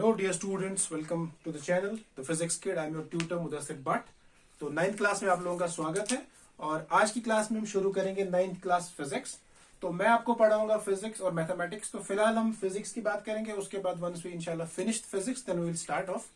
Hello dear students, welcome to the channel The Physics Kid. I am your tutor Mudassir Bhatt. तो 9th class में आप लोगों का स्वागत है और आज की क्लास में हम शुरू करेंगे 9th क्लास फिजिक्स। तो मैं आपको पढ़ाऊंगा फिजिक्स और मैथमेटिक्स। तो फिलहाल हम फिजिक्स की बात करेंगे, उसके बाद वंस वी इंशाल्लाह finished physics then we will start off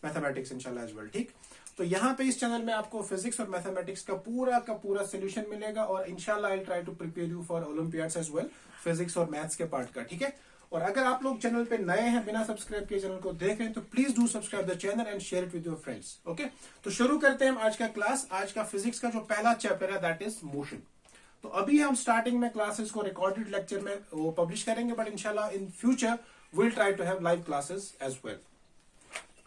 mathematics इंशाल्लाह एज वेल। ठीक, तो यहाँ पे इस चैनल में आपको फिजिक्स और मैथमेटिक्स का पूरा सोल्यूशन मिलेगा और इंशाल्लाह I will try to prepare you for olympiads as well, physics और मैथ्स के पार्ट का। ठीक है, और अगर आप लोग चैनल पे नए हैं, बिना सब्सक्राइब किए चैनल को देख रहे हैं, तो please do subscribe the channel and share it with your friends. Okay, तो शुरू करते हैं हम आज का क्लास। आज का फिजिक्स का जो पहला चैप्टर है दैट इज मोशन। तो अभी हम स्टार्टिंग में क्लासेस को रिकॉर्डेड लेक्चर में वो पब्लिश करेंगे, बट इंशाल्लाह in future will try to have live classes as well.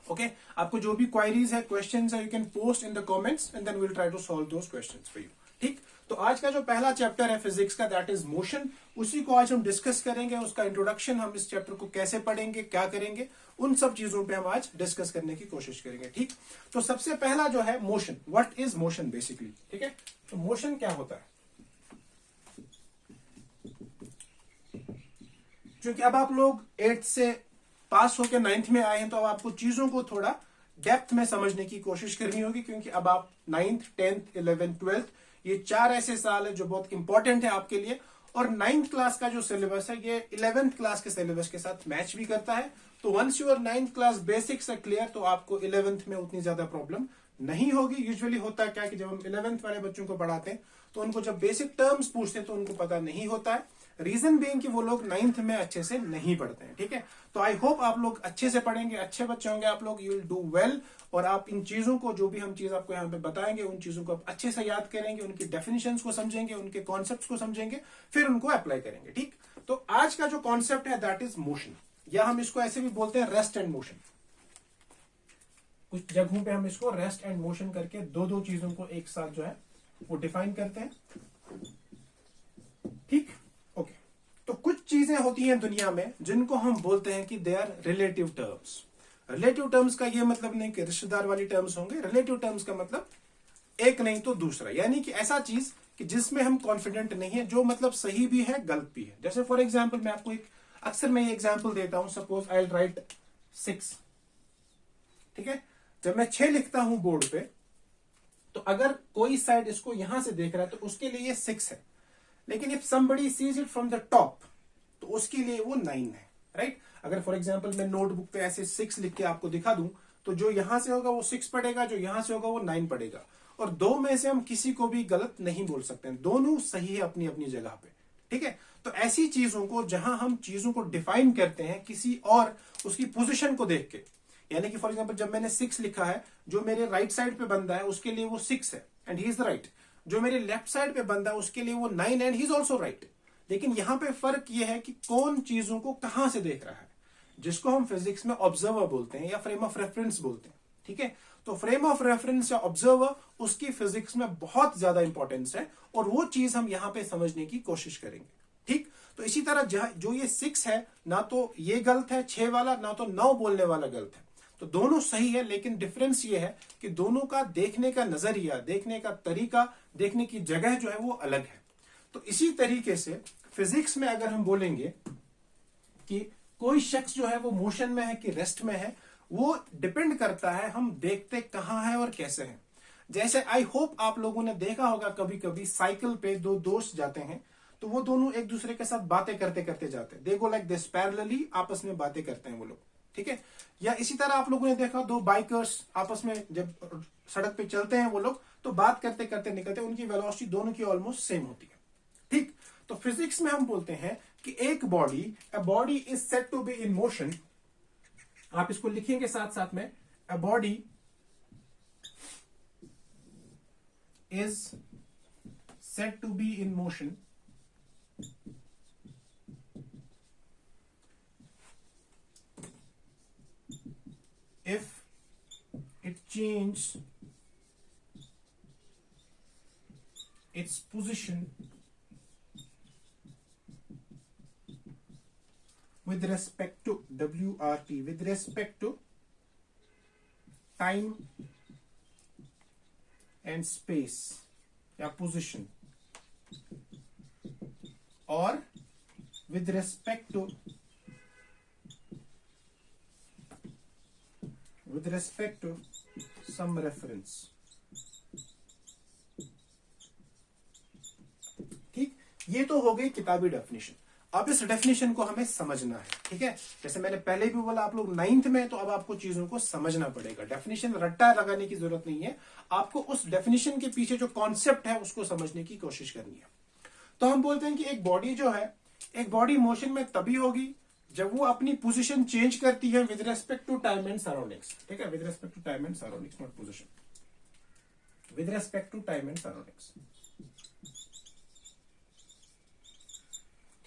Okay, आपको जो भी क्वायरीज है, क्वेश्चंस है, you can post in the comments and then will try to solve those questions for you. ठीक, तो आज का जो पहला चैप्टर है फिजिक्स का दैट इज मोशन, उसी को आज हम डिस्कस करेंगे। उसका इंट्रोडक्शन, हम इस चैप्टर को कैसे पढ़ेंगे, क्या करेंगे, उन सब चीजों पे हम आज डिस्कस करने की कोशिश करेंगे। ठीक, तो सबसे पहला जो है motion, what is motion basically. ठीक है, तो मोशन क्या होता है, क्योंकि अब आप लोग 8th से पास होकर 9th में आए हैं, तो अब आपको चीजों को थोड़ा डेप्थ में समझने की कोशिश करनी होगी, क्योंकि अब आप 9th, 10th, 11th, 12th ये 4 ऐसे साल है जो बहुत इंपॉर्टेंट है आपके लिए। और 9th क्लास का जो सिलेबस है ये 11th क्लास के सिलेबस के साथ मैच भी करता है। तो once your 9th class basics है क्लियर, तो आपको 11th में उतनी ज्यादा प्रॉब्लम नहीं होगी। यूजुअली होता है क्या कि जब हम 11th वाले बच्चों को पढ़ाते हैं तो उनको जब बेसिक टर्म्स पूछते हैं तो उनको पता नहीं होता है, रीजन बीइंग कि वो लोग 9th में अच्छे से नहीं पढ़ते हैं। ठीक है, तो आई होप आप लोग अच्छे से पढ़ेंगे, अच्छे बच्चे होंगे आप लोग, यू विल डू वेल। और आप इन चीजों को, जो भी हम चीज आपको यहाँ पे बताएंगे, उन चीजों को आप अच्छे से याद करेंगे, उनकी डेफिनेशंस को समझेंगे, उनके कॉन्सेप्ट्स को समझेंगे, फिर उनको अप्लाई करेंगे। ठीक, तो आज का जो कॉन्सेप्ट है दैट इज मोशन, या हम इसको ऐसे भी बोलते हैं रेस्ट एंड मोशन। कुछ जगहों पे हम इसको रेस्ट एंड मोशन करके दो चीजों को एक साथ जो है वो डिफाइन करते हैं। ठीक, ओके, तो कुछ चीजें होती हैं दुनिया में जिनको हम बोलते हैं कि they are relative terms. Relative terms का ये मतलब नहीं कि रिश्तेदार वाली टर्म्स होंगे। रिलेटिव टर्म्स का मतलब एक नहीं तो दूसरा, यानी कि ऐसा चीज कि जिसमें हम कॉन्फिडेंट नहीं है, जो मतलब सही भी है गलत भी है। जैसे फॉर एग्जाम्पल मैं आपको अक्सर मैं ये एग्जाम्पल देता हूं, सपोज आई विल राइट 6। ठीक है, जब मैं 6 लिखता हूं बोर्ड पे, तो अगर कोई साइड इसको यहां से देख रहा है तो उसके लिए ये 6 है, लेकिन if somebody sees it from the top तो उसके लिए वो 9 है। राइट, अगर फॉर एग्जाम्पल मैं नोटबुक पे ऐसे 6 लिख के आपको दिखा दूं तो जो यहां से होगा वो 6 पड़ेगा, जो यहां से होगा वो 9 पड़ेगा। और दो में से हम किसी को भी गलत नहीं बोल सकते, दोनों सही है अपनी अपनी जगह पे। ठीक है, तो ऐसी चीजों को जहां हम चीजों को डिफाइन करते हैं किसी और उसकी पोजिशन को देख के, यानी कि फॉर एग्जाम्पल जब मैंने 6 लिखा है, जो मेरे राइट साइड पे बंदा है उसके लिए वो 6 है एंड ही इज राइट, जो मेरे लेफ्ट साइड पे बंदा है उसके लिए वो 9 and he is also right. लेकिन यहां पे फर्क ये है कि कौन चीजों को कहां से देख रहा है, जिसको हम फिजिक्स में ऑब्जर्वर बोलते हैं या फ्रेम ऑफ रेफरेंस बोलते हैं। ठीक है, तो फ्रेम ऑफ रेफरेंस या ऑब्जर्वर, उसकी फिजिक्स में बहुत ज्यादा इंपॉर्टेंस है और वो चीज हम यहां पे समझने की कोशिश करेंगे। ठीक, तो इसी तरह जो ये 6 है, ना तो ये गलत है 6 वाला, ना तो 9 बोलने वाला गलत है, तो दोनों सही है। लेकिन डिफरेंस ये है कि दोनों का देखने का नजरिया, देखने का तरीका, देखने की जगह जो है वो अलग है। तो इसी तरीके से फिजिक्स में अगर हम बोलेंगे कि कोई शख्स जो है वो मोशन में है कि रेस्ट में है, वो डिपेंड करता है हम देखते कहां है और कैसे है। जैसे आई होप आप लोगों ने देखा होगा कभी कभी साइकिल पे दो दोस्त जाते हैं तो वो दोनों एक दूसरे के साथ बातें करते करते जाते हैं, दे गो लाइक दिस पैरेलली, आपस में बातें करते हैं वो लोग। ठीक है, या इसी तरह आप लोगों ने देखा दो बाइकर्स आपस में जब सड़क पे चलते हैं वो लोग, तो बात करते करते निकलते हैं, उनकी वेलोसिटी दोनों की ऑलमोस्ट सेम होती है। ठीक, तो फिजिक्स में हम बोलते हैं कि एक body, a body is said to be in motion. आप इसको लिखेंगे साथ साथ में, a body is said to be in motion if it changes its position with respect to WRT, with respect to time and space या position, और with respect to with respect to some reference. ठीक, ये तो हो गई किताबी definition. अब इस डेफिनेशन को हमें समझना है, ठीक है। जैसे मैंने पहले भी बोला, आप लोग 9th में, तो अब आपको चीजों को समझना पड़ेगा। डेफिनेशन रट्टा लगाने की जरूरत नहीं है, आपको उस डेफिनेशन के पीछे जो कॉन्सेप्ट है उसको समझने की कोशिश करनी है। तो हम बोलते हैं कि एक बॉडी जो है, एक बॉडी मोशन में तभी होगी जब वो अपनी पोजीशन चेंज करती है with respect to time and surroundings, ठीक है। With respect to time and surroundings, not position, with respect to time and surroundings,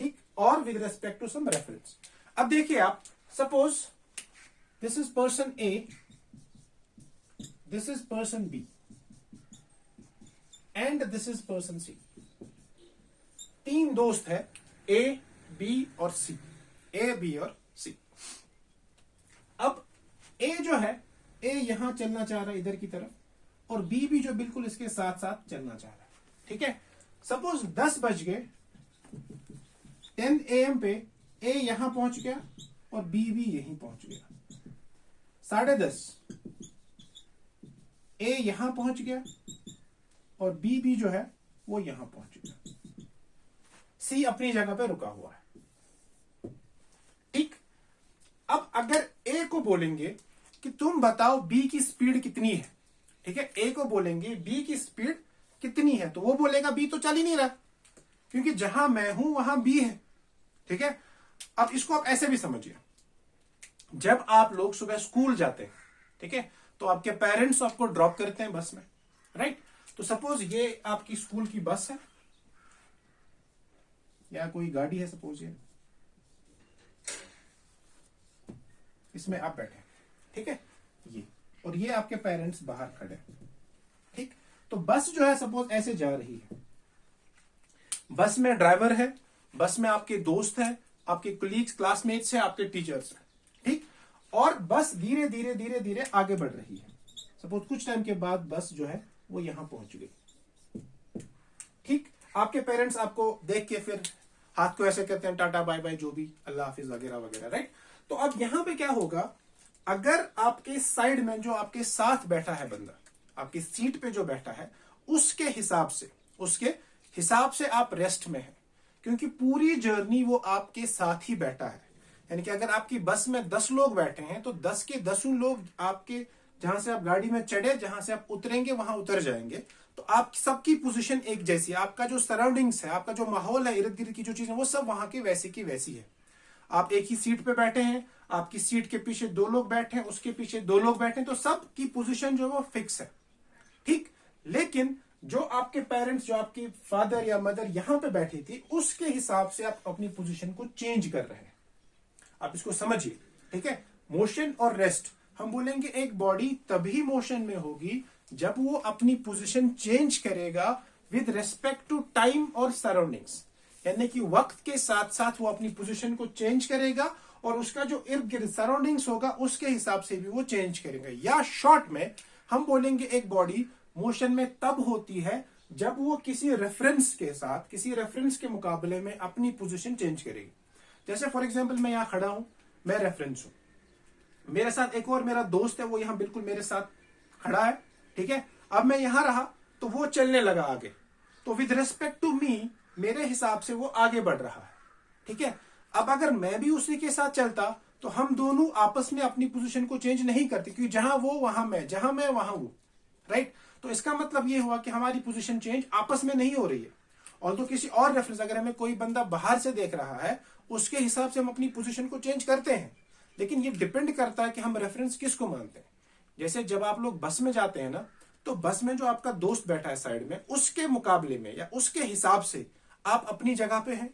ठीक, और with respect to some reference. अब देखिए आप, suppose this is person A, this is person B and this is person C. 3 दोस्त है, ए, B और सी, ए, B और सी। अब ए जो है, ए यहां चलना चाह रहा है इधर की तरफ, और बी भी जो बिल्कुल इसके साथ साथ चलना चाह रहा है, ठीक है। सपोज 10 बज गए, 10 AM पे ए यहां पहुंच गया और बी भी यहीं पहुंच गया। 10:30 ए यहां पहुंच गया और बी भी जो है वो यहां पहुंच गया। सी अपनी जगह पे रुका हुआ है, ठीक। अब अगर ए को बोलेंगे कि तुम बताओ बी की स्पीड कितनी है, ठीक है। ए को बोलेंगे बी की स्पीड कितनी है, तो वो बोलेगा बी तो चल ही नहीं रहा, क्योंकि जहां मैं हूं वहां बी है, ठीक है। अब इसको आप ऐसे भी समझिए, जब आप लोग सुबह स्कूल जाते हैं, ठीक है, तो आपके पेरेंट्स आपको ड्रॉप करते हैं बस में, राइट। तो सपोज ये आपकी स्कूल की बस है या कोई गाड़ी है, सपोज ये, इसमें आप बैठे, ठीक है, ये, और ये आपके पेरेंट्स बाहर खड़े, ठीक। तो बस जो है सपोज ऐसे जा रही है, बस में ड्राइवर है, बस में आपके दोस्त हैं, आपके कोलीग्स, क्लासमेट्स हैं, आपके टीचर्स हैं, ठीक। और बस धीरे धीरे धीरे धीरे आगे बढ़ रही है। सपोज कुछ टाइम के बाद बस जो है वो यहां पहुंच गई, ठीक। आपके पेरेंट्स आपको देख के फिर हाथ को ऐसे करते हैं, टाटा बाय बाय, जो भी, अल्लाह हाफिज वगैरह वगैरह, राइट। तो अब यहां पे क्या होगा, अगर आपके साइड में जो आपके साथ बैठा है बंदा, आपकी सीट पे जो बैठा है, उसके हिसाब से आप रेस्ट में हैं, क्योंकि पूरी जर्नी वो आपके साथ ही बैठा है। यानी कि अगर आपकी बस में 10 लोग बैठे हैं, तो 10 के 10 लोग आपके, जहां से आप गाड़ी में चढ़े, जहां से आप उतरेंगे वहां उतर जाएंगे। तो आप सबकी पोजीशन एक जैसी है, आपका जो सराउंडिंग्स है, आपका जो माहौल है, इर्द गिर्द की जो चीजें, वो सब वहां की वैसी है। आप एक ही सीट पे बैठे हैं, आपकी सीट के पीछे 2 लोग बैठे हैं, उसके पीछे 2 लोग बैठे हैं, तो सबकी पोजीशन जो है वो फिक्स है, ठीक। लेकिन जो आपके पेरेंट्स, जो आपके फादर या मदर यहां पे बैठी थी, उसके हिसाब से आप अपनी पोजीशन को चेंज कर रहे हैं। आप इसको समझिए, ठीक है। मोशन और रेस्ट, हम बोलेंगे एक बॉडी तभी मोशन में होगी जब वो अपनी पोजीशन चेंज करेगा विद रेस्पेक्ट टू टाइम और सराउंडिंग्स, यानी कि वक्त के साथ साथ वो अपनी पोजीशन को चेंज करेगा और उसका जो इर्द गिर्द सराउंडिंग्स होगा उसके हिसाब से भी वो चेंज करेगा। या शॉर्ट में हम बोलेंगे एक बॉडी मोशन में तब होती है जब वो किसी रेफरेंस के साथ, किसी रेफरेंस के मुकाबले में अपनी पोजीशन चेंज करेगी। जैसे फॉर एग्जांपल मैं यहां खड़ा हूं, मैं रेफरेंस हूं, मेरे साथ एक और मेरा दोस्त है, वो यहां बिल्कुल मेरे साथ खड़ा है, ठीक है। अब मैं यहां रहा तो वो चलने लगा आगे, तो विद रेस्पेक्ट टू मी, मेरे हिसाब से वो आगे बढ़ रहा है, ठीक है। अब अगर मैं भी उसी के साथ चलता तो हम दोनों आपस में अपनी पोजीशन को चेंज नहीं करते, क्योंकि जहां वो वहां मैं, जहां मैं वहां वो, राइट। तो इसका मतलब ये हुआ कि हमारी पोजीशन चेंज आपस में नहीं हो रही है। और तो किसी और रेफरेंस, अगर हमें कोई बंदा बाहर से देख रहा है, उसके हिसाब से हम अपनी पोजीशन को चेंज करते हैं, लेकिन ये डिपेंड करता है कि हम रेफरेंस किसको मानते हैं। जैसे जब आप लोग बस में जाते हैं ना, तो बस में जो आपका दोस्त बैठा है साइड में, उसके मुकाबले में या उसके हिसाब से आप अपनी जगह पे हैं।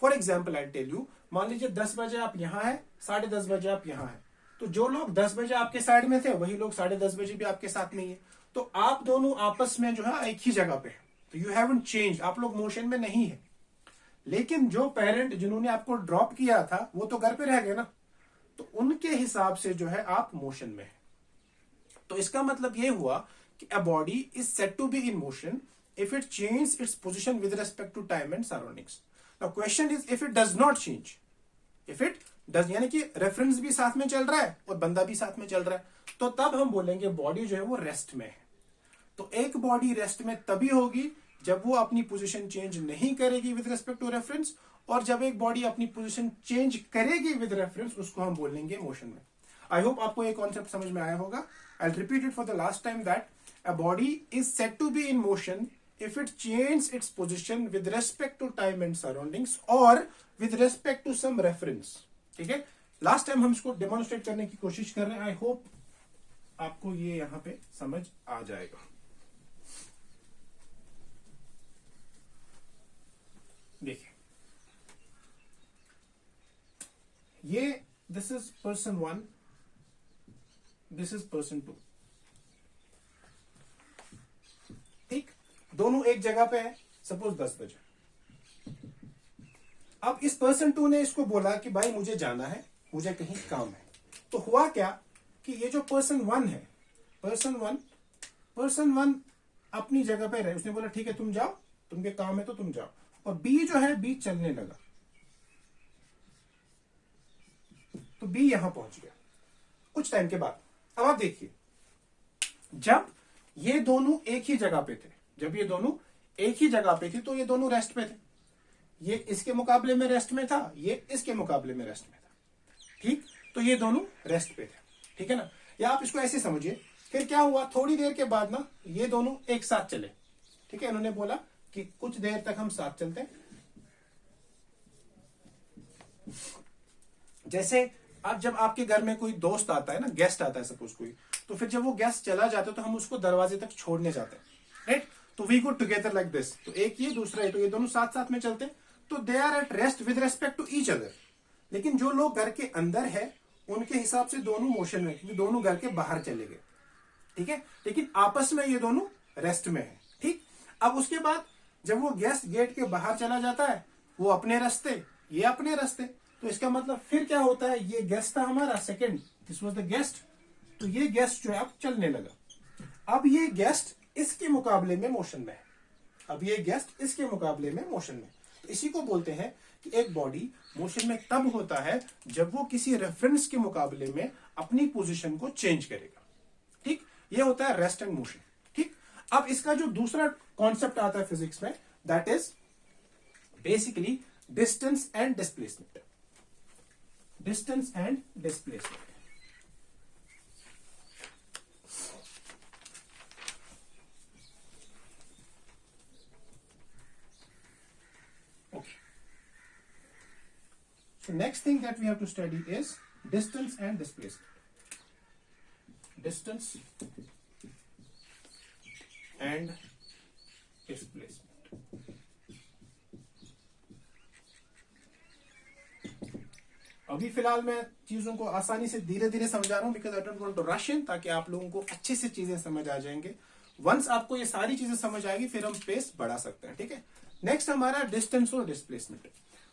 For example I tell you, मान लीजिए 10 बजे आप यहां हैं, 10:30 बजे आप यहां हैं, तो जो लोग 10 बजे आपके साइड में थे, वही लोग 10:30 बजे भी आपके साथ नहीं है, तो आप दोनों आपस में जो है एक ही जगह पे हैं। तो यू हैवंट चेंज, आप लोग मोशन में नहीं है। लेकिन जो पेरेंट जिन्होंने आपको ड्रॉप किया था, वो तो घर पे रह गए ना, तो उनके हिसाब से जो है आप मोशन में है। तो इसका मतलब ये हुआ कि a body is said to be in motion if it changes its position with respect to time and surroundings. Now question is, if it does not change, if it does, यानी कि रेफरेंस भी साथ में चल रहा है और बंदा भी साथ में चल रहा है, तो तब हम बोलेंगे बॉडी जो है वो रेस्ट में है। तो एक बॉडी रेस्ट में तभी होगी जब वो अपनी पोजीशन चेंज नहीं करेगी विद रिस्पेक्ट टू रेफरेंस, और जब एक बॉडी अपनी पोजीशन चेंज करेगी विद रेफरेंस उसको हम बोलेंगे मोशन में। आई होप आपको ये कॉन्सेप्ट समझ में आया होगा। I repeat it for the last time that a body is said to be in motion if it changes its position with respect to time and surroundings or with respect to some reference। ठीक है, last time हम इसको demonstrate करने की कोशिश कर रहे हैं। आई होप आपको ये यहां पे समझ आ जाएगा। देखिए, ये this is person 1, this is person 2। ठीक, दोनों एक जगह पे है, सपोज 10 बजे। अब इस पर्सन 2 ने इसको बोला कि भाई मुझे जाना है, मुझे कहीं काम है। तो हुआ क्या कि ये जो पर्सन 1 है, पर्सन 1 अपनी जगह पे रहे, उसने बोला ठीक है तुम जाओ, तुमके काम है तो तुम जाओ। और बी जो है, बी चलने लगा, तो बी यहां पहुंच गया कुछ टाइम के बाद। अब आप देखिए, जब ये दोनों एक ही जगह पे थे, जब ये दोनों एक ही जगह पे थे तो ये दोनों रेस्ट पे थे। ये इसके मुकाबले में रेस्ट में था, ये इसके मुकाबले में रेस्ट में था। ठीक, तो ये दोनों रेस्ट पे थे। ठीक है ना, या आप इसको ऐसे समझिए। फिर क्या हुआ, थोड़ी देर के बाद ना ये दोनों एक साथ चले। ठीक है, इन्होंने बोला कि कुछ देर तक हम साथ चलते हैं। जैसे अब जब आपके घर में कोई दोस्त आता है ना, गेस्ट आता है सपोज कोई, तो फिर जब वो गेस्ट चला जाता है तो हम उसको दरवाजे तक छोड़ने जाते हैं, राइट। तो we go together like this, तो एक ये दूसरा है, तो ये दोनों साथ साथ में चलते हैं, तो they are at rest with respect to each other. लेकिन जो लोग घर के अंदर है उनके हिसाब से दोनों मोशन में, क्योंकि दोनों घर के बाहर चले गए। ठीक है, लेकिन आपस में ये दोनों रेस्ट में है। ठीक, अब उसके बाद जब वो गेस्ट गेट के बाहर चला जाता है, वो अपने रास्ते, ये अपने रास्ते, तो इसका मतलब फिर क्या होता है, ये गेस्ट था हमारा second, this was the guest, तो ये गेस्ट जो है अब चलने लगा। अब ये गेस्ट इसके मुकाबले में मोशन में है, अब ये गेस्ट इसके मुकाबले में मोशन में। तो इसी को बोलते हैं कि एक बॉडी मोशन में तब होता है जब वो किसी रेफरेंस के मुकाबले में अपनी पोजीशन को चेंज करेगा। ठीक, ये होता है रेस्ट एंड मोशन। ठीक, अब इसका जो दूसरा कॉन्सेप्ट आता है फिजिक्स में, that is basically distance and displacement. Distance and displacement. Okay. So next thing that we have to study is distance and displacement. Distance and displacement. अभी फिलहाल मैं चीजों को आसानी से धीरे धीरे समझा रहा हूं, because I don't want to rush in, ताकि आप लोगों को अच्छे से चीजें समझ आ जाएंगे। वंस आपको ये सारी चीजें समझ आएगी फिर हम पेस बढ़ा सकते हैं। ठीक है, नेक्स्ट हमारा डिस्टेंस और डिस्प्लेसमेंट।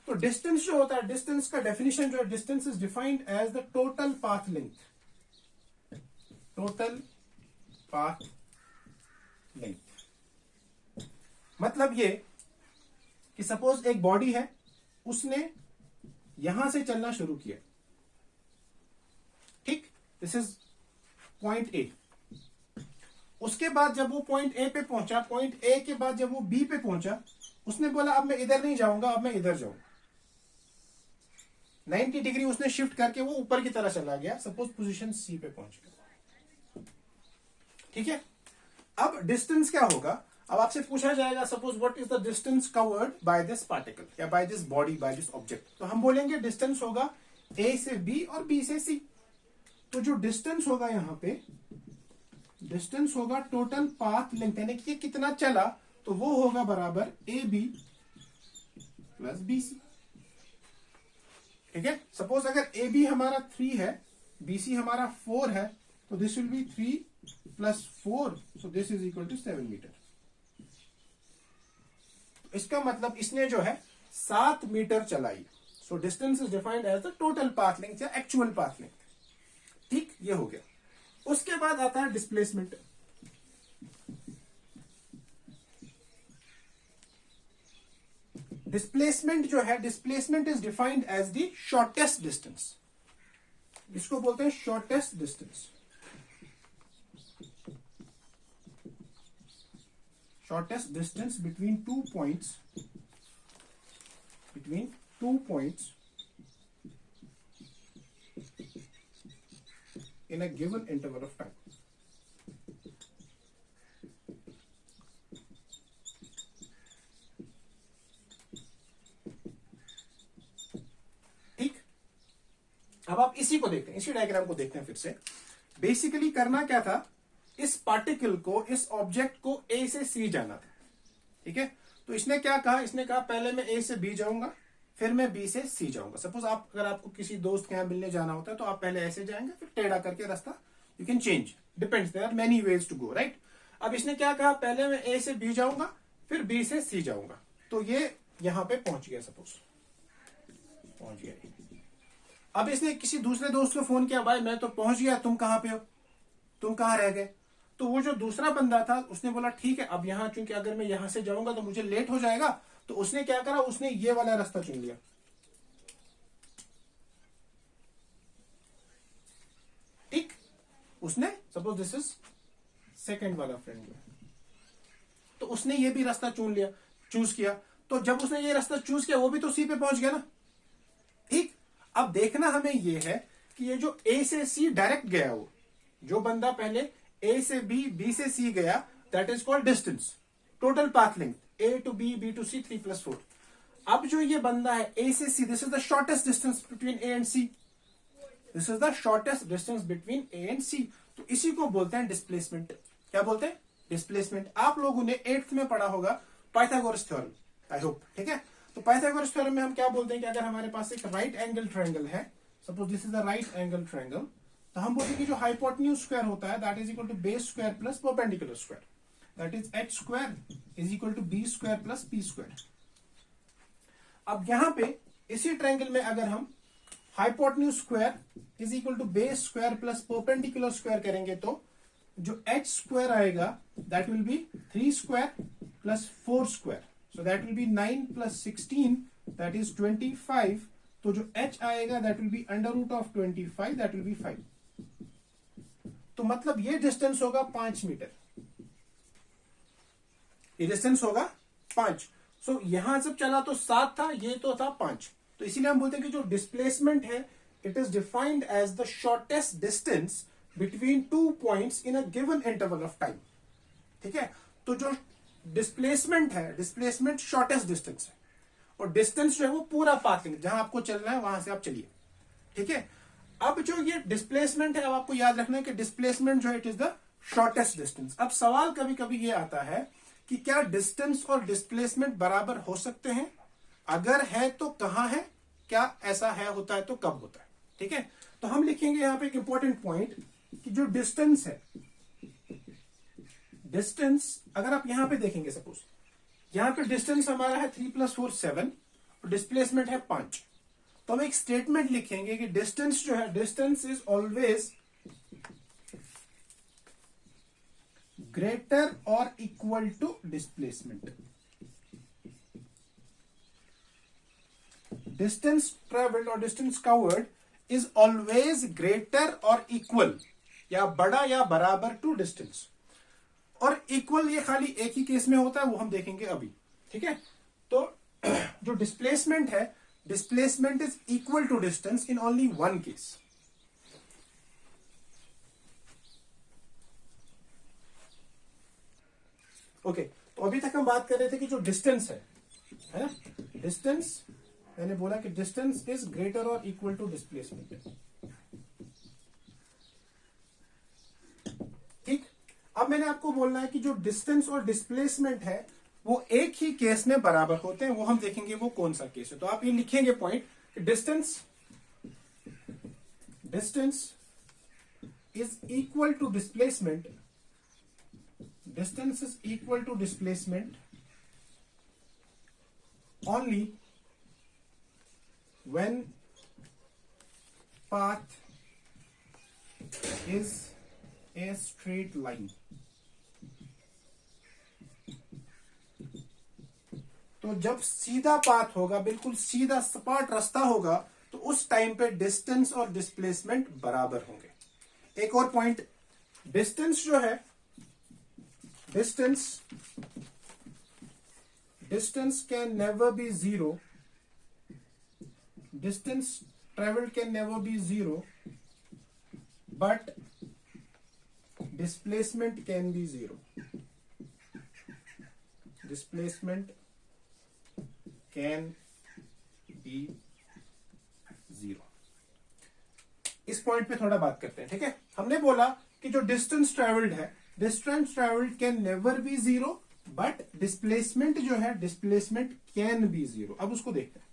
तो डिस्टेंस जो होता है, डिस्टेंस का डेफिनेशन जो है, distance is defined as the total path length. Total path length मतलब ये कि सपोज एक बॉडी है, उसने यहां से चलना शुरू किया। ठीक, दिस इज पॉइंट ए। उसके बाद जब वो पॉइंट ए पे पहुंचा, पॉइंट ए के बाद जब वो बी पे पहुंचा, उसने बोला अब मैं इधर नहीं जाऊंगा, अब मैं इधर जाऊंगा। 90 डिग्री उसने शिफ्ट करके वो ऊपर की तरह चला गया, सपोज पोजीशन सी पे पहुंच गया। ठीक है, अब डिस्टेंस क्या होगा, अब आपसे पूछा जाएगा suppose what is the distance covered by this particle या by this body, by this object. तो हम बोलेंगे डिस्टेंस होगा ए से बी और बी से सी। तो जो डिस्टेंस होगा यहां पे, डिस्टेंस होगा टोटल पाथ लेंथ, यानी कि कितना चला, तो वो होगा बराबर A B plus B C. ठीक है, सपोज अगर ए बी हमारा 3 है, बी सी हमारा 4 है, तो this will be 3 plus 4, so this is equal to 7 metre. इसका मतलब इसने जो है 7 मीटर चलाई। So distance is defined as the total path length या एक्चुअल पाथ लेंथ। ठीक, ये हो गया। उसके बाद आता है डिस्प्लेसमेंट। डिस्प्लेसमेंट जो है, displacement is defined as the shortest distance, इसको बोलते हैं shortest distance, shortest distance between two points in a given interval of time. ठीक, अब आप इसी को देखते हैं, इसी डायग्राम को देखते हैं फिर से। बेसिकली करना क्या था, इस पार्टिकल को, इस ऑब्जेक्ट को ए से सी जाना था, ठीक है। तो इसने क्या कहा, इसने कहा पहले मैं ए से बी जाऊंगा, फिर मैं बी से सी जाऊंगा। सपोज आप, अगर आपको किसी दोस्त के यहाँ मिलने जाना होता है तो आप पहले ऐसे जाएंगे, फिर टेढ़ा करके रास्ता, you can change, depends, there are many ways to go, right. अब इसने क्या कहा, पहले मैं ए से बी जाऊंगा, फिर बी से सी जाऊंगा। तो ये यहां पे पहुंच गया, सपोज पहुंच गया। अब इसने किसी दूसरे दोस्त को फोन किया, भाई मैं तो पहुंच गया, तुम कहां पे हो, तुम कहां रह गए। तो वो जो दूसरा बंदा था उसने बोला ठीक है, अब यहां चूंकि अगर मैं यहां से जाऊंगा तो मुझे लेट हो जाएगा, तो उसने क्या करा, उसने ये वाला रास्ता चुन लिया। ठीक, उसने, सपोज दिस इज सेकंड वाला फ्रेंड, तो उसने ये भी रास्ता चुन लिया, चूज किया। तो जब उसने ये रास्ता चूज किया, वो भी तो सी पे पहुंच गया ना। ठीक, अब देखना हमें ये है कि ये जो ए से सी डायरेक्ट गया, वो जो बंदा पहले ए से बी, बी से सी गया, that is called distance, total path length, A to B, B to C, 3+4। अब जो ये बंदा है ए से C, this is the shortest distance between A and C, this is the shortest distance between A and C. तो इसी को बोलते हैं डिस्प्लेसमेंट। क्या बोलते हैं, डिस्प्लेसमेंट। आप लोगों ने 8th में पढ़ा होगा पाइथागोरस थ्योरम, आई होप, ठीक है। तो पाइथागोरस थ्योरम में हम क्या बोलते हैं कि अगर हमारे पास एक राइट एंगल ट्रायंगल है, suppose this is the right angle triangle, तो हम बोलते हैं कि जो हाइपोटेन्यूज स्क्वायर होता है, that is equal to base square plus perpendicular square, that is H square is equal to B square plus P square. अब यहां पे इसी ट्रायंगल में अगर हम hypotenuse square is equal to base square plus perpendicular square करेंगे, तो जो एच स्क्वायर आएगा that will be 3 square plus 4 square, so that will be 9 plus 16, that is 25। तो जो h आएगा that will be under root of 25, that will be 5। तो मतलब ये डिस्टेंस होगा 5 मीटर, ये डिस्टेंस होगा 5। सो यहां जब चला तो 7 था, ये तो था 5। तो इसीलिए हम बोलते हैं कि जो डिस्प्लेसमेंट है, it is defined as the shortest distance between 2 points in a given interval of time. ठीक है, तो जो डिस्प्लेसमेंट है, डिस्प्लेसमेंट शॉर्टेस्ट डिस्टेंस है, और डिस्टेंस जो है वो पूरा पाथ लेंथ, जहां आपको चलना है वहां से आप चलिए। ठीक है, अब जो ये डिस्प्लेसमेंट है, अब आपको याद रखना है कि डिस्प्लेसमेंट जो है it is the shortest distance. अब सवाल कभी कभी ये आता है कि क्या डिस्टेंस और डिस्प्लेसमेंट बराबर हो सकते हैं, अगर है तो कहां है, क्या ऐसा है, होता है तो कब होता है। ठीक है, तो हम लिखेंगे यहां पे एक इंपॉर्टेंट पॉइंट कि जो डिस्टेंस है, डिस्टेंस अगर आप यहां पे देखेंगे, सपोज यहां पे डिस्टेंस हमारा है 3 + 4 7 और डिस्प्लेसमेंट है 5, तो हम एक स्टेटमेंट लिखेंगे कि डिस्टेंस जो है, डिस्टेंस इज ऑलवेज ग्रेटर और equal to displacement. Distance travelled और distance covered is always greater और इक्वल, या बड़ा या बराबर टू डिस्टेंस। और इक्वल ये खाली एक ही केस में होता है, वो हम देखेंगे अभी। ठीक है, तो जो डिस्प्लेसमेंट है, displacement is equal to distance in only one case. Okay, तो अभी तक हम बात कर रहे थे कि जो डिस्टेंस है ना, डिस्टेंस, मैंने बोला कि डिस्टेंस इज ग्रेटर और इक्वल टू डिस्प्लेसमेंट। ठीक, अब मैंने आपको बोलना है कि जो डिस्टेंस और डिस्प्लेसमेंट है वो एक ही केस में बराबर होते हैं, वो हम देखेंगे वो कौन सा केस है। तो आप ये लिखेंगे point, distance is equal to displacement, distance is equal to displacement only when path is a straight line। तो जब सीधा पाथ होगा, बिल्कुल सीधा सपाट रास्ता होगा, तो उस टाइम पे डिस्टेंस और डिस्प्लेसमेंट बराबर होंगे। एक और पॉइंट, डिस्टेंस जो है, distance can never be zero, distance travelled can never be zero, but displacement can be zero, displacement can be zero. इस पॉइंट पे थोड़ा बात करते हैं, ठीक है। हमने बोला कि जो डिस्टेंस ट्रेवल्ड है, distance travelled can never be zero, but displacement जो है, डिस्प्लेसमेंट कैन बी जीरो। अब उसको देखते हैं।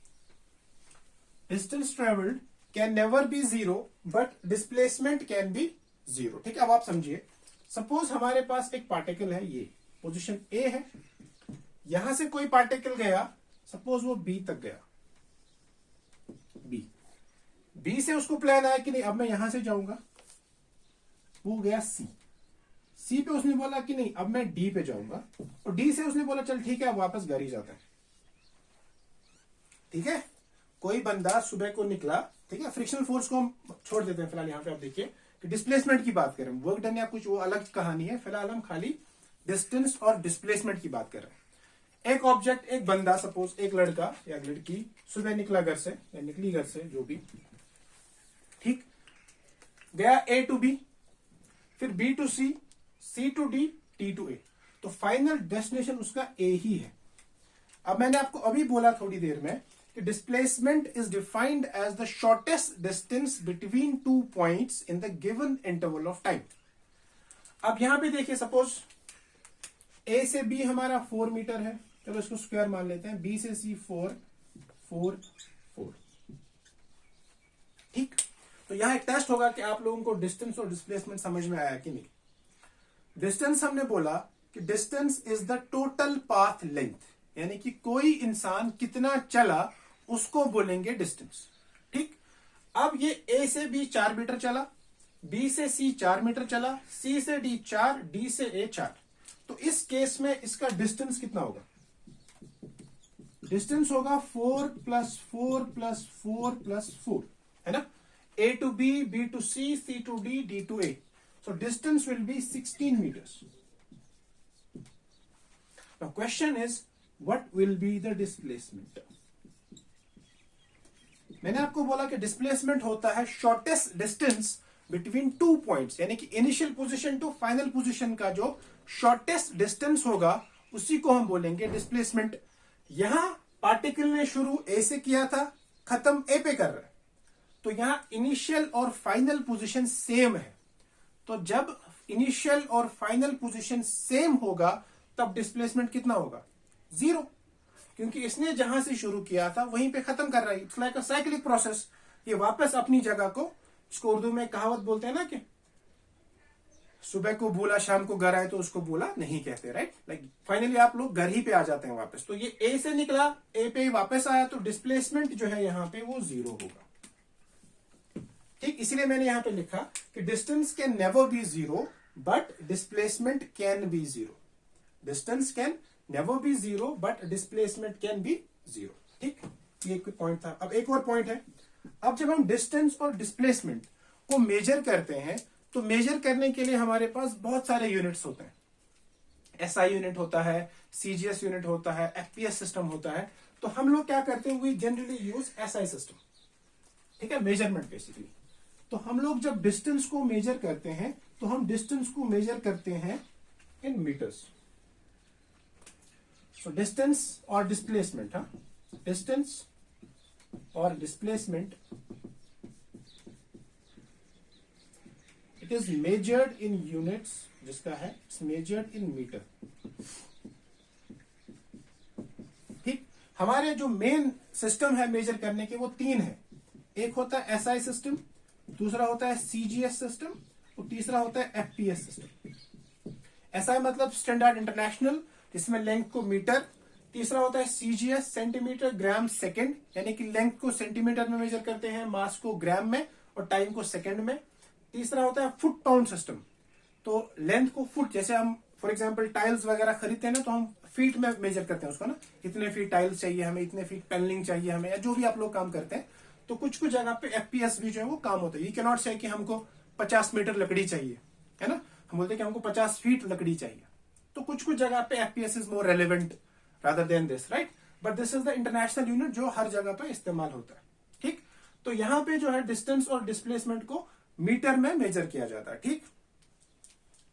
Distance travelled can never be zero, but displacement can be zero, ठीक है। अब आप समझिए, सपोज हमारे पास एक पार्टिकल है, ये पोजीशन ए है, यहां से कोई पार्टिकल गया, सपोज वो बी तक गया, बी से उसको प्लान आया कि नहीं अब मैं यहां से जाऊंगा, वो गया सी पे उसने बोला कि नहीं अब मैं डी पे जाऊंगा, और डी से उसने बोला चल ठीक है अब वापस घर ही जाता है, ठीक है। कोई बंदा सुबह को निकला, ठीक है, फ्रिक्शनल फोर्स को हम छोड़ देते हैं फिलहाल। यहां पे आप देखिए कि डिस्प्लेसमेंट की बात करें, वर्क डन या कुछ वो अलग कहानी है, फिलहाल हम खाली डिस्टेंस और डिस्प्लेसमेंट की बात कर रहे हैं। एक ऑब्जेक्ट, एक बंदा, सपोज एक लड़का या लड़की सुबह निकला घर से या निकली घर से, जो भी, ठीक, गया ए टू बी, फिर B to C to D, T to A, तो फाइनल डेस्टिनेशन उसका ए ही है। अब मैंने आपको अभी बोला थोड़ी देर में कि displacement is defined as the shortest distance between two points in the given interval of time. अब यहां पे देखिए, सपोज ए से बी हमारा 4 मीटर है, चलो इसको स्क्वायर मान लेते हैं, बी से सी 4, ठीक। तो यहां एक टेस्ट होगा कि आप लोगों को डिस्टेंस और डिस्प्लेसमेंट समझ में आया कि नहीं। डिस्टेंस हमने बोला कि distance is the total path length, यानी कि कोई इंसान कितना चला उसको बोलेंगे डिस्टेंस, ठीक। अब ये ए से बी 4 मीटर चला, बी से सी 4 मीटर चला, सी से डी 4, डी से ए 4, तो इस केस में इसका डिस्टेंस कितना होगा? डिस्टेंस होगा 4 + 4 + 4 + 4, है ना। A to B, B to C, C to D, D to A. So distance will be 16 meters. Now question is, what will be the displacement? मैंने आपको बोला कि डिस्प्लेसमेंट होता है shortest distance between two points, यानी कि initial position to final position का जो शॉर्टेस्ट डिस्टेंस होगा उसी को हम बोलेंगे डिस्प्लेसमेंट। यहां पार्टिकल ने शुरू ए से किया था, खत्म ए पे कर रहा है, तो यहां इनिशियल और फाइनल पोजीशन सेम है। तो जब इनिशियल और फाइनल पोजीशन सेम होगा तब डिस्प्लेसमेंट कितना होगा? 0, क्योंकि इसने जहां से शुरू किया था वहीं पे खत्म कर रहा है। It's like a cyclic process, ये वापस अपनी जगह को, इसको उर्दू में कहावत बोलते हैं ना कि सुबह को भूला शाम को घर आए, तो उसको भूला नहीं कहते, राइट। लाइक फाइनली आप लोग घर ही पे आ जाते हैं वापस। तो ये ए से निकला, ए पे वापस आया, तो डिस्प्लेसमेंट जो है यहां पे वो 0 होगा, ठीक। इसीलिए मैंने यहां पे लिखा कि distance can never be 0 but displacement can be 0। Distance can never be 0 but displacement can be 0, ठीक। ये एक पॉइंट था। अब एक और पॉइंट है, अब जब हम डिस्टेंस और डिस्प्लेसमेंट को मेजर करते हैं तो मेजर करने के लिए हमारे पास बहुत सारे यूनिट्स होते हैं। एसआई यूनिट होता है, सीजीएस यूनिट होता है, एफपीएस सिस्टम होता है। तो हम लोग क्या करते हैं, we generally use SI system, ठीक है, मेजरमेंट बेसिकली। तो हम लोग जब डिस्टेंस को मेजर करते हैं तो हम डिस्टेंस को मेजर करते हैं इन मीटर्स। सो डिस्टेंस और डिस्प्लेसमेंट, हाँ, डिस्टेंस और displacement, it is measured in units, जिसका है इट्स मेजर्ड इन मीटर, ठीक। हमारे जो मेन सिस्टम है मेजर करने के वो 3 है। एक होता है एसआई सिस्टम, दूसरा होता है सीजीएस सिस्टम, और तीसरा होता है एफपीएस सिस्टम। एसआई मतलब स्टैंडर्ड इंटरनेशनल, जिसमें लेंथ को मीटर। तीसरा होता है सीजीएस, सेंटीमीटर ग्राम सेकंड, यानी कि लेंथ को सेंटीमीटर में मेजर करते हैं, मास को ग्राम में और टाइम को सेकंड में। तीसरा होता है फुट पाउंड सिस्टम, तो लेंथ को फुट, जैसे हम फॉर एग्जाम्पल टाइल्स वगैरह खरीदते हैं ना, तो हम फीट में मेजर करते हैं उसको ना, इतने फीट टाइल्स चाहिए हमें, इतने फीट पैनलिंग चाहिए हमें, या जो भी आप लोग काम करते हैं। तो कुछ कुछ जगह पे एफपीएस भी जो है वो काम होता है। यू कैन नॉट से कि हमको 50 मीटर लकड़ी चाहिए, है ना, हम बोलते हैं कि हमको 50 फीट लकड़ी चाहिए। तो कुछ कुछ जगह पे FPS is more relevant rather than this, right. But this is the international unit जो हर जगह पे इस्तेमाल होता है, ठीक। तो यहां पे जो है डिस्टेंस और डिस्प्लेसमेंट को मीटर में मेजर किया जाता है, ठीक।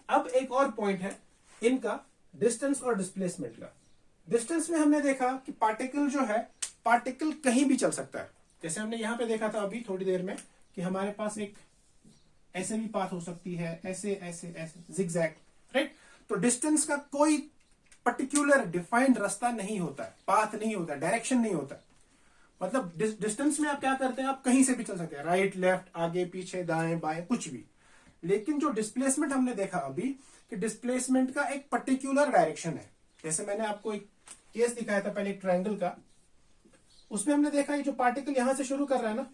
अब एक और पॉइंट है इनका, डिस्टेंस और डिस्प्लेसमेंट का। डिस्टेंस में हमने देखा कि पार्टिकल जो है, पार्टिकल कहीं भी चल सकता है। जैसे हमने यहां पे देखा था अभी थोड़ी देर में कि हमारे पास एक ऐसे भी पाथ हो सकती है, ऐसे ऐसे ऐसे जिगजैग, राइट। तो डिस्टेंस का कोई पर्टिकुलर डिफाइंड रास्ता नहीं होता है, पाथ नहीं होता है, डायरेक्शन नहीं होता है। मतलब डिस्टेंस में आप क्या करते हैं, आप कहीं से भी चल सकते हैं, राइट लेफ्ट, आगे पीछे, दाएं बाएं, कुछ भी। लेकिन जो डिस्प्लेसमेंट हमने देखा अभी कि डिस्प्लेसमेंट का एक पर्टिकुलर डायरेक्शन है। जैसे मैंने आपको एक केस दिखाया था पहले, एक ट्रायंगल का, उसमें हमने देखा ये जो पार्टिकल यहां से शुरू कर रहा है ना,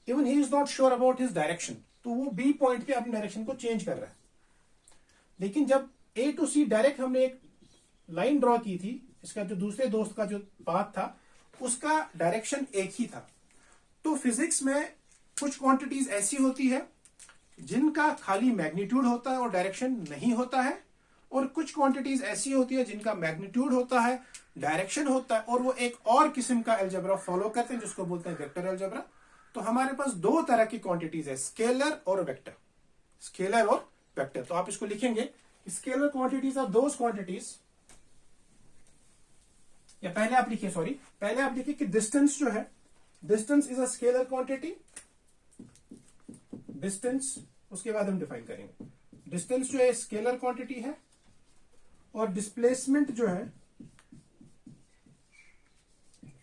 even he is not sure about his direction, तो वो बी पॉइंट पे अपनी डायरेक्शन को चेंज कर रहा है। लेकिन जब ए टू सी डायरेक्ट हमने एक लाइन ड्रॉ की थी, इसका जो दूसरे दोस्त का जो पाथ था उसका डायरेक्शन एक ही था। तो फिजिक्स में कुछ क्वांटिटीज ऐसी होती है जिनका खाली मैग्नीट्यूड होता है और डायरेक्शन नहीं होता है, और कुछ क्वांटिटीज ऐसी होती है जिनका मैग्नीट्यूड होता है, डायरेक्शन होता है, और वो एक और किस्म का अलजेब्रा फॉलो करते हैं जिसको बोलते हैं वेक्टर अलजेब्रा। तो हमारे पास दो तरह की क्वांटिटीज है, स्केलर और वेक्टर, स्केलर और वेक्टर। तो आप इसको लिखेंगे, scalar quantities are those quantities, या पहले आप लिखिए, सॉरी पहले आप लिखिए कि डिस्टेंस जो है, distance is a scalar quantity, distance, उसके बाद हम डिफाइन करेंगे। डिस्टेंस जो है स्केलर क्वांटिटी है, और डिस्प्लेसमेंट जो है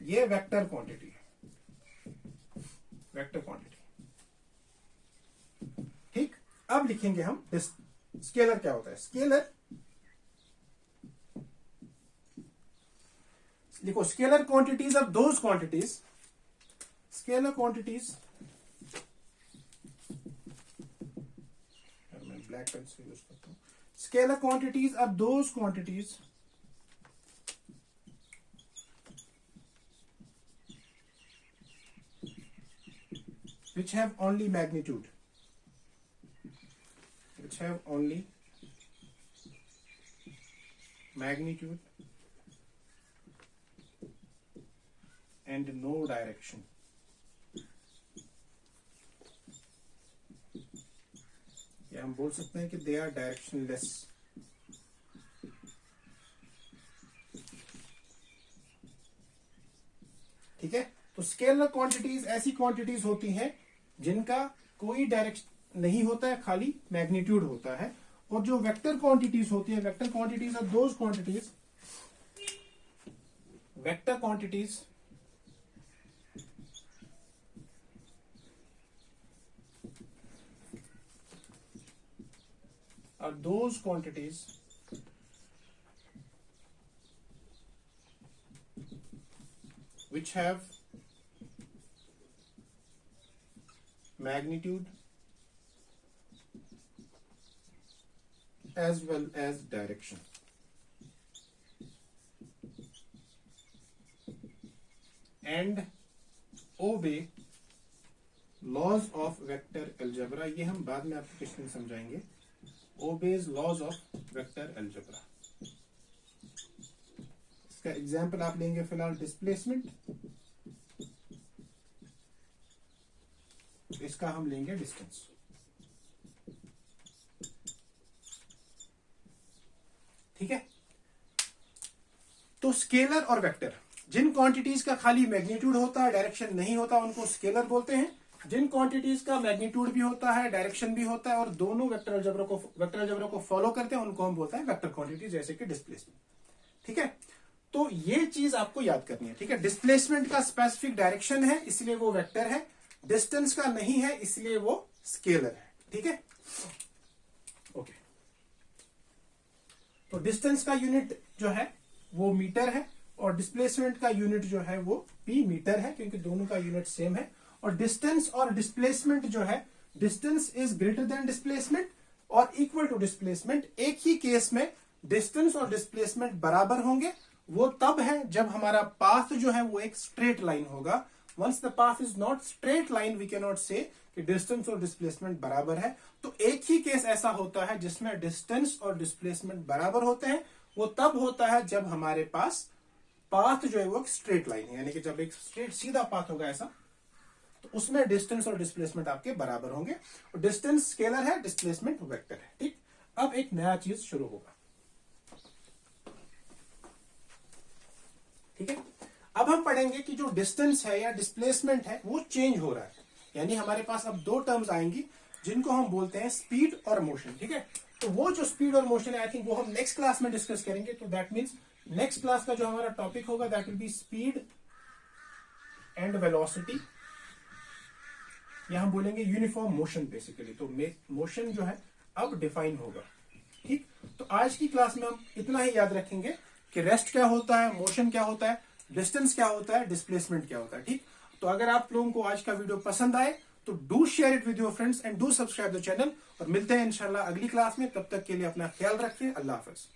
ये वेक्टर क्वांटिटी है, वेक्टर क्वांटिटी, ठीक। अब लिखेंगे हम स्केलर क्या होता है। स्केलर लिखो, scalar quantities are those quantities, scalar quantities, मैं ब्लैक पेन से यूज करता हूं। Scalar quantities are those quantities which have only magnitude, which have only magnitude and no direction. या हम बोल सकते हैं कि they are directionless. ठीक है। तो स्केलर क्वांटिटीज ऐसी क्वांटिटीज होती हैं जिनका कोई डायरेक्शन नहीं होता है, खाली मैग्नीट्यूड होता है। और जो वेक्टर क्वांटिटीज होती है, vector quantities are those quantities, vector quantities are those quantities which have magnitude as well as direction. And obey laws of vector algebra. ये हम बाद में आपको क्वेश्चन समझाएंगे। obeys laws of vector algebra. इसका example आप लेंगे फिलहाल डिस्प्लेसमेंट, इसका हम लेंगे डिस्टेंस। ठीक है। तो स्केलर और वेक्टर, जिन क्वांटिटीज का खाली मैग्नीट्यूड होता है, डायरेक्शन नहीं होता, उनको स्केलर बोलते हैं। जिन क्वांटिटीज का मैग्नीट्यूड भी होता है, डायरेक्शन भी होता है, और दोनों वेक्टर अलजेब्रा को फॉलो करते हैं, उनको हम बोलते हैं वेक्टर क्वांटिटी, जैसे कि डिस्प्लेसमेंट। ठीक है। तो ये चीज आपको याद करनी है। ठीक है। डिस्प्लेसमेंट का स्पेसिफिक डायरेक्शन है इसलिए वो वेक्टर है, डिस्टेंस का नहीं है इसलिए वो स्केलर है। ठीक है। ओके। तो डिस्टेंस का यूनिट जो है वो मीटर है, और डिस्प्लेसमेंट का यूनिट जो है वो पी मीटर है, क्योंकि दोनों का यूनिट सेम है। और डिस्टेंस और डिस्प्लेसमेंट जो है, distance is greater than displacement और इक्वल टू डिस्प्लेसमेंट। एक ही केस में डिस्टेंस और डिस्प्लेसमेंट बराबर होंगे वो तब है जब हमारा पाथ जो है वो एक स्ट्रेट लाइन होगा। Once the path is not straight line we can not say कि डिस्टेंस और डिस्प्लेसमेंट बराबर है। तो एक ही केस ऐसा होता है जिसमें डिस्टेंस और डिस्प्लेसमेंट बराबर होते हैं, वो तब होता है जब हमारे पास पाथ जो है वो एक स्ट्रेट लाइन है, यानी कि जब एक स्ट्रेट सीधा पाथ होगा ऐसा, तो उसमें डिस्टेंस और डिस्प्लेसमेंट आपके बराबर होंगे। और डिस्टेंस स्केलर है, डिस्प्लेसमेंट वेक्टर है। ठीक, अब एक नया चीज शुरू होगा। ठीक है, अब हम पढ़ेंगे कि जो डिस्टेंस है या डिस्प्लेसमेंट है वो चेंज हो रहा है, यानी हमारे पास अब दो टर्म्स आएंगी जिनको हम बोलते हैं स्पीड और मोशन। ठीक है, तो वो जो स्पीड और मोशन है आई थिंक वो हम नेक्स्ट क्लास में डिस्कस करेंगे। तो दैट मीन्स नेक्स्ट क्लास का जो हमारा टॉपिक होगा that will B speed and velocity, या हम बोलेंगे यूनिफॉर्म मोशन बेसिकली। तो मोशन जो है अब डिफाइन होगा। ठीक, तो आज की क्लास में हम इतना ही याद रखेंगे कि रेस्ट क्या होता है, मोशन क्या होता है, डिस्टेंस क्या होता है, डिस्प्लेसमेंट क्या होता है। ठीक, तो अगर आप लोगों को आज का वीडियो पसंद आए तो do share it with your friends and do subscribe the channel. और मिलते हैं इंशाल्लाह अगली क्लास में, तब तक के लिए अपना ख्याल रखिए। अल्लाह हाफिज।